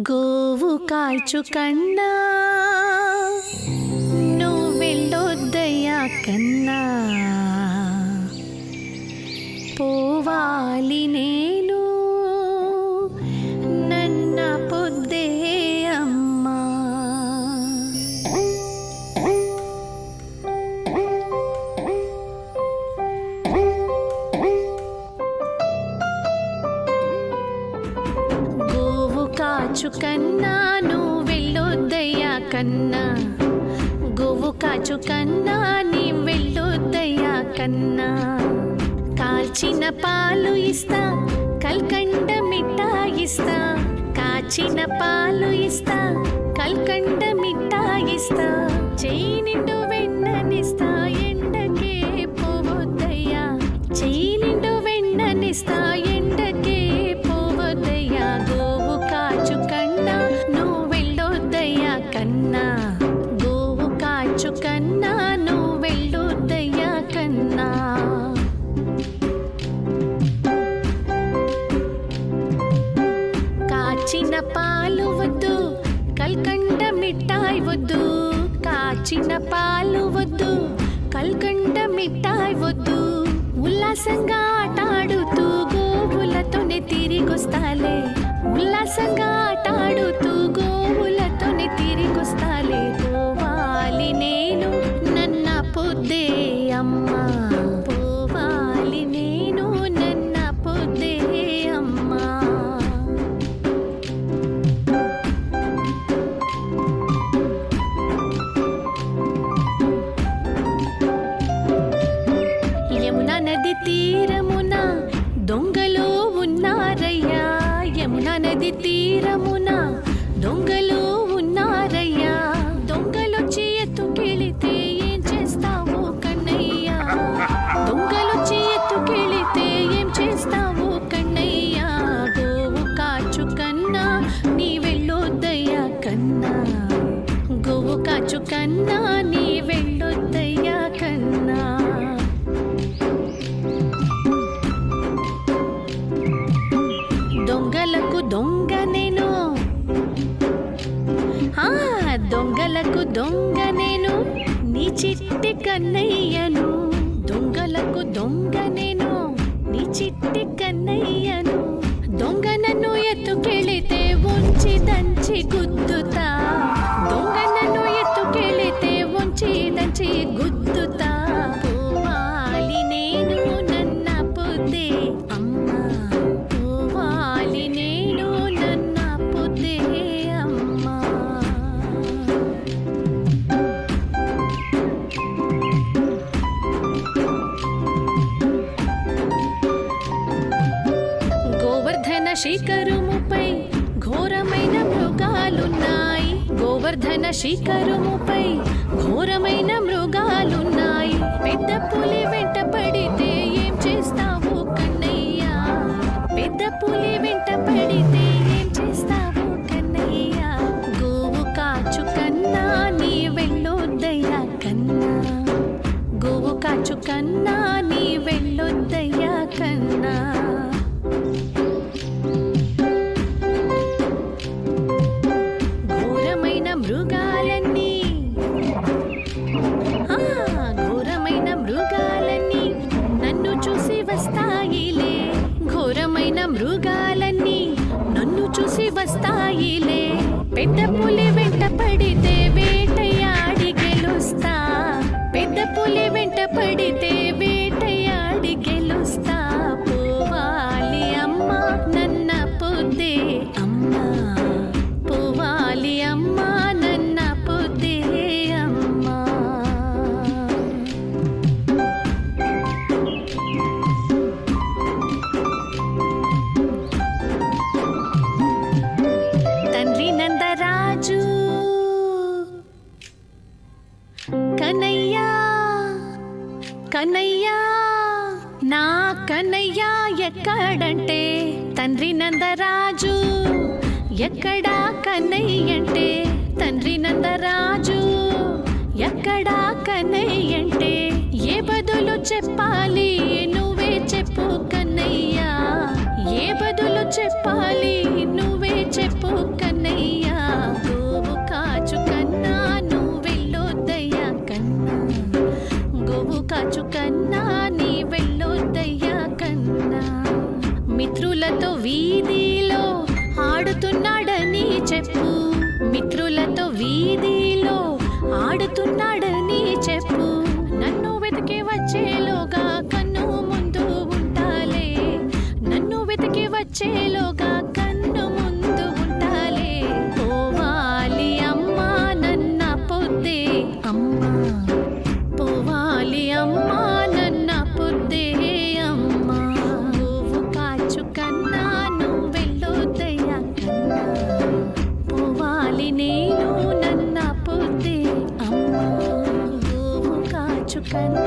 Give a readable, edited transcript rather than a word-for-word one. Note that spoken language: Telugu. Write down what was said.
గోవు కాల్చు కన్నా నువ్వెళ్ళొద్దయ్యా కన్నా, పోవాలి నేను నన్న పొద్దే అమ్మా. గోవు కాచు కన్నా నువ్వెళ్ళొద్దయ్యా కన్నా, గోవు కాచు కన్నా నీ వెళ్ళొద్దయ్యా కన్నా. కాల్చిన పాలు ఇస్తా, కల్కండ మిఠాయిస్తా, కాచిన పాలు ఇస్తా, కల్కండ మిఠాయిస్తా. చెయ్యి నిండు వెన్ననిస్తా, ఎండకే పోవద్దయ్యా. చెయ్యి నిండు వెన్ననిస్తా, ఎండకే పోవద్దయ్యా. గోవు కాచు కన్నా నువ్వెళ్ళొద్దయ్యా కన్నా, గోవు కాచు కన్నా నువ్వెళ్ళొద్దయ్యా కన్నా. కాచిన పాలు వద్దు, కల్కండ మిఠాయి వద్దు. కాచిన పాలు వద్దు, కల్కండ మిఠాయి వద్దు. ఉల్లాసంగా ఆటాడుతూ గోవులతోనే తిరిగొస్తాలే, ఉల్లాసంగా ఆటాడుతూ గోవులతోనే తిరిగొస్తాలే. పోవాలి నేను నన్న పొద్దే అమ్మా, పోవాలి నేను నన్న పొద్దే అమ్మా. యమునా నది తీరమున దొంగలు ఉన్నారయ్యా, యమునా నది తీరమున దొంగలు ఉన్నారయ్యా. దొంగలొచ్చి ఎత్తుకెళితే ఏం చేస్తావు కన్నయ్యా, దొంగలొచ్చి ఎత్తుకెళితే ఏం చేస్తావు కన్నయ్యా. గోవు కాచు కన్నా నీ వెళ్ళొద్దయ్యా కన్నా, గోవు కాచు కన్నా నీ వెళ్ళొద్దయ్యా కన్నా. దొంగలకు దొంగ నేను, దొంగలకు దొంగ నేను, నీ చిట్టి కన్నయ్యను. దొంగలకు దొంగ నేను, నీ చిట్టి కన్నయ్యను. దొంగ నన్ను ఎత్తుకెళితే ఉంచి దంచి గుద్దుతా, దొంగ నన్ను ఎత్తుకెళితే ఉంచి దంచి గుద్దుతా. పోవాలి నేను నన్న పొద్దే అమ్మా, పోవాలి నేను నన్న పొద్దే అమ్మా. గోవర్ధన శిఖరముపై ఘోరమైన మృగాలున్నాయి, గోవర్ధన శిఖరముపై ఘోరమైన మృగాలున్నాయి. పెద్ద పులి వెంట పడితే ఏం చేస్తావు కన్నయ్యా, పెద్ద పులి వెంట పడితే ఏం చేస్తావు కన్నయ్యా. గోవు కాచు కన్నా నీ వెళ్ళొద్దయ్యా కన్నా, గోవు కాచు కన్నా నీ వెళ్ళొద్దయ్యా కన్నా. ఘోరమైన మృగాలన్నీ, ఘోరమైన మృగాలన్నీ నన్ను చూసి వస్తాయిలే, ఘోరమైన మృగాలన్నీ నన్ను చూసి వస్తాయిలే. పెద్ద పులి వెంట పడితే వేటయాడి గెలుస్తా, పెద్ద పులి వెంట పడితే వేటయాడి గెలుస్తా. పోవాలి అమ్మా నన్న పొద్దే అమ్మా, పోవాలి అమ్మా నన్న పొద్దే అమ్మా. తండ్రి నందరాజు కనయ్యా, కనయ్యా నా కనయ్యా ఎక్కడంటే, తండ్రి నందరాజు ఎక్కడా కన్నయ్యంటే, తండ్రి నందరాజు ఎక్కడా కన్నయ్యంటే. ఏ బదులు చెప్పాలి నువ్వే చెప్పు కన్నయ్యా, ఏ బదులు చెప్పాలి నువ్వే చెప్పు కన్నయ్య. వెళ్తున్నాడని చెప్పు, మిత్రులతో వీధిలో ఆడుతున్నాడని చెప్పు. నన్ను వెతికి వచ్చేలోగా కన్ను ముందు ఉంటాలే, నన్ను వెతికి వచ్చేలోగా కన్ను ముందు ఉంటాలే. పోవాలి అమ్మా నన్న పొద్దే అమ్మా, పోవాలి అమ్మా నన్న పొద్దే అమ్మా. నువ్వు కాచు కన్నా నువ్వు వెళ్ళొద్దయ్యా కన్నా, పోవాలి నేను నన్న పొద్దే అమ్మా. నువ్వు కాచు కన్నా